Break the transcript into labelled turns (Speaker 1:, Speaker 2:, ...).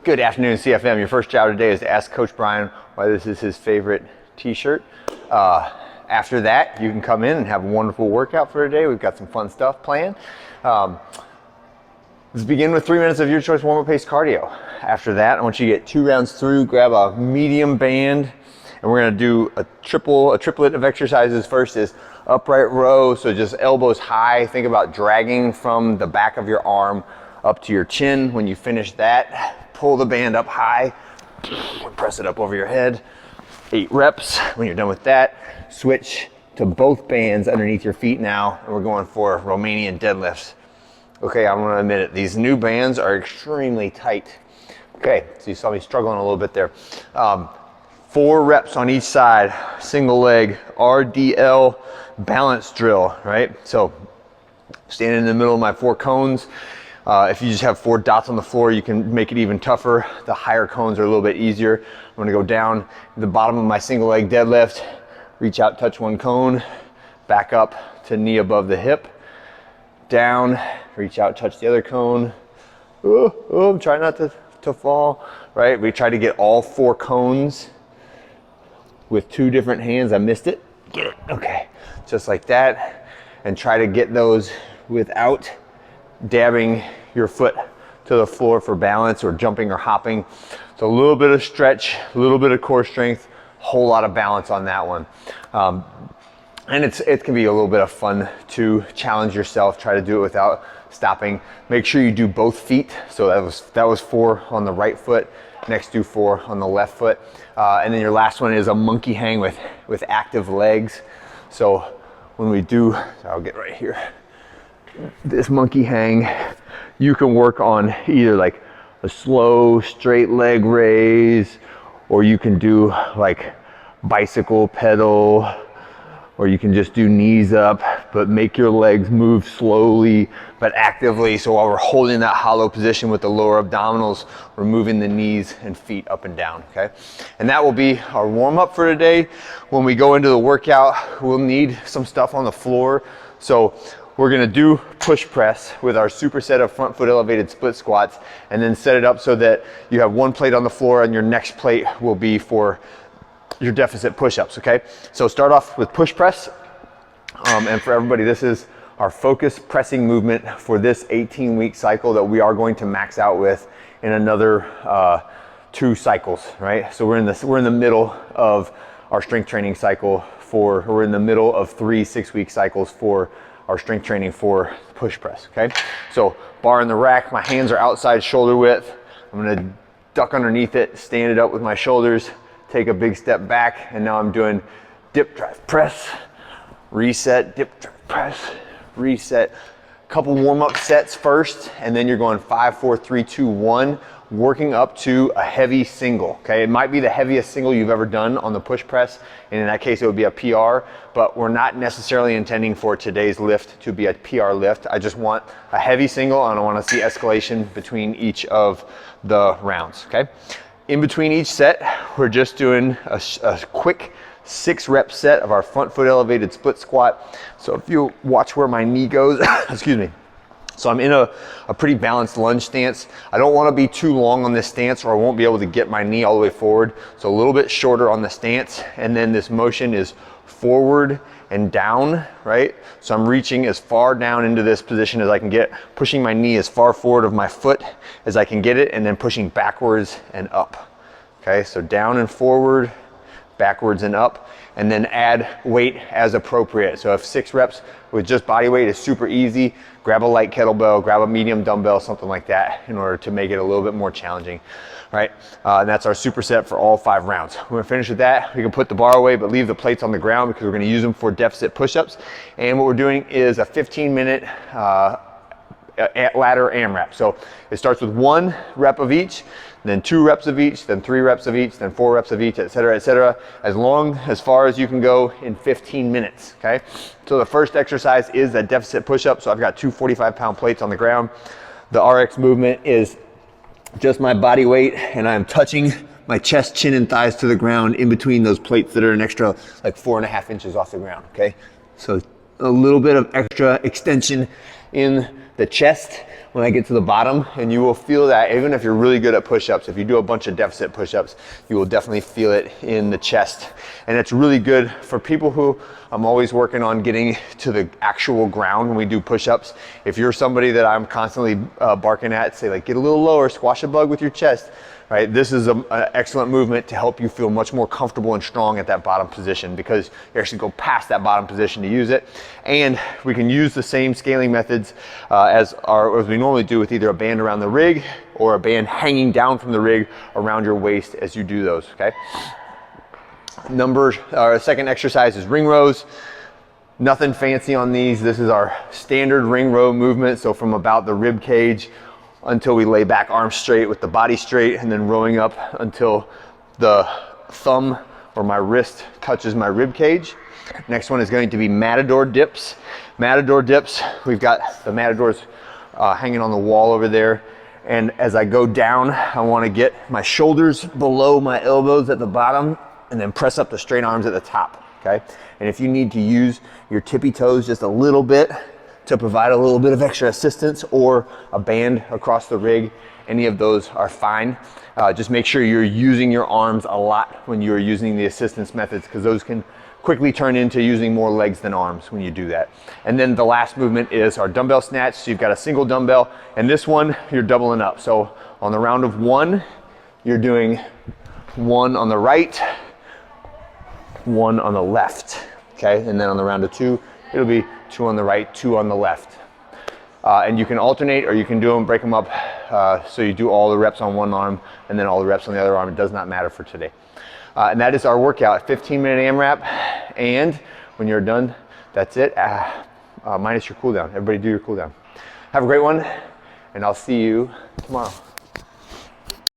Speaker 1: Good afternoon, CFM. Your first job today is to ask Coach Brian why this is his favorite t-shirt. After that, you can come in and have a wonderful workout for today. We've got some fun stuff planned. Let's begin with 3 minutes of your choice warm-up pace cardio. After that, I want you to get 2 rounds through, grab a medium band, and we're gonna do a triplet of exercises. First is upright row, so just elbows high. Think about dragging from the back of your arm up to your chin. When you finish that, pull the band up high, press it up over your head. 8 reps. When you're done with that, switch to both bands underneath your feet now, and we're going for Romanian deadlifts. Okay, I'm gonna admit it, these new bands are extremely tight. Okay, so you saw me struggling a little bit there. 4 reps on each side, single leg, RDL balance drill, right? So standing in the middle of my 4 cones. If you just have 4 dots on the floor, you can make it even tougher. The higher cones are a little bit easier. I'm gonna go down to the bottom of my single leg deadlift, reach out, touch 1 cone, back up to knee above the hip, down, reach out, touch the other cone. Try not to fall, right? We try to get all 4 cones with 2 different hands. I missed it. Get it, okay. Just like that. And try to get those without dabbing your foot to the floor for balance or jumping or hopping. So a little bit of stretch, a little bit of core strength, whole lot of balance on that one. And it can be a little bit of fun to challenge yourself, try to do it without stopping. Make sure you do both feet. So that was 4 on the right foot, next do 4 on the left foot. And then your last one is a monkey hang with active legs. So when we do, I'll get right here. This monkey hang, you can work on either like a slow straight leg raise, or you can do like bicycle pedal, or you can just do knees up, but make your legs move slowly but actively. So while we're holding that hollow position with the lower abdominals, we're moving the knees and feet up and down, okay? And that will be our warm up for today. When we go into the workout, we'll need some stuff on the floor. So we're gonna do push press with our superset of front foot elevated split squats, and then set it up so that you have 1 plate on the floor and your next plate will be for your deficit push-ups, okay? So start off with push press. And for everybody, this is our focus pressing movement for this 18-week cycle that we are going to max out with in another 2 cycles, right? So we're in the middle of our strength training cycle we're in the middle of 3 6-week cycles for our strength training for push press, okay? So bar in the rack, my hands are outside shoulder width. I'm gonna duck underneath it, stand it up with my shoulders, take a big step back, and now I'm doing dip, drive, press, reset, dip, drive, press, reset. Couple warm-up sets first, and then you're going 5, 4, 3, 2, 1, working up to a heavy single, okay? It might be the heaviest single you've ever done on the push press, and in that case it would be a PR, but we're not necessarily intending for today's lift to be a PR lift. I just want a heavy single, and I wanna see escalation between each of the rounds, okay? In between each set, we're just doing a quick 6 rep set of our front foot elevated split squat. So if you watch where my knee goes, excuse me. So I'm in a pretty balanced lunge stance. I don't want to be too long on this stance or I won't be able to get my knee all the way forward. So a little bit shorter on the stance, and then this motion is forward and down, right? So I'm reaching as far down into this position as I can get, pushing my knee as far forward of my foot as I can get it, and then pushing backwards and up. Okay, so down and forward, backwards and up, and then add weight as appropriate. So if 6 reps with just body weight is super easy, grab a light kettlebell, grab a medium dumbbell, something like that, in order to make it a little bit more challenging, right? And that's our superset for all 5 rounds. When we're finished with that, we can put the bar away, but leave the plates on the ground because we're gonna use them for deficit push-ups. And what we're doing is a 15-minute ladder AMRAP. So it starts with 1 rep of each, then 2 reps of each, then 3 reps of each, then 4 reps of each, etc., as far as you can go in 15 minutes, okay? So the first exercise is a deficit push-up. So I've got 2 45-pound plates on the ground. The RX movement is just my body weight, and I'm touching my chest, chin, and thighs to the ground in between those plates that are an extra like 4.5 inches off the ground, okay? So a little bit of extra extension in the chest when I get to the bottom, and you will feel that even if you're really good at push-ups. If you do a bunch of deficit push-ups, you will definitely feel it in the chest. And it's really good for people who, I'm always working on getting to the actual ground when we do push-ups. If you're somebody that I'm constantly barking at, say like, get a little lower, squash a bug with your chest, right? This is an excellent movement to help you feel much more comfortable and strong at that bottom position, because you actually go past that bottom position to use it. And we can use the same scaling methods as we normally do, with either a band around the rig or a band hanging down from the rig around your waist as you do those, okay? Our second exercise is ring rows. Nothing fancy on these. This is our standard ring row movement. So from about the rib cage until we lay back, arms straight with the body straight, and then rowing up until the thumb or my wrist touches my rib cage. Next one is going to be matador dips. Matador dips, we've got the matadors hanging on the wall over there. And as I go down, I want to get my shoulders below my elbows at the bottom, and then press up the straight arms at the top, okay? And if you need to use your tippy toes just a little bit to provide a little bit of extra assistance, or a band across the rig, any of those are fine. Just make sure you're using your arms a lot when you're using the assistance methods, because those can quickly turn into using more legs than arms when you do that. And then the last movement is our dumbbell snatch. So you've got a single dumbbell, and this one you're doubling up. So on the round of one, you're doing one on the right, one on the left, okay? And then on the round of two, it'll be two on the right, two on the left. And you can alternate, or you can do them, break them up, so you do all the reps on one arm and then all the reps on the other arm. It does not matter for today. And that is our workout, 15-minute AMRAP. And when you're done, that's it, minus your cool down. Everybody do your cool down. Have a great one, and I'll see you tomorrow.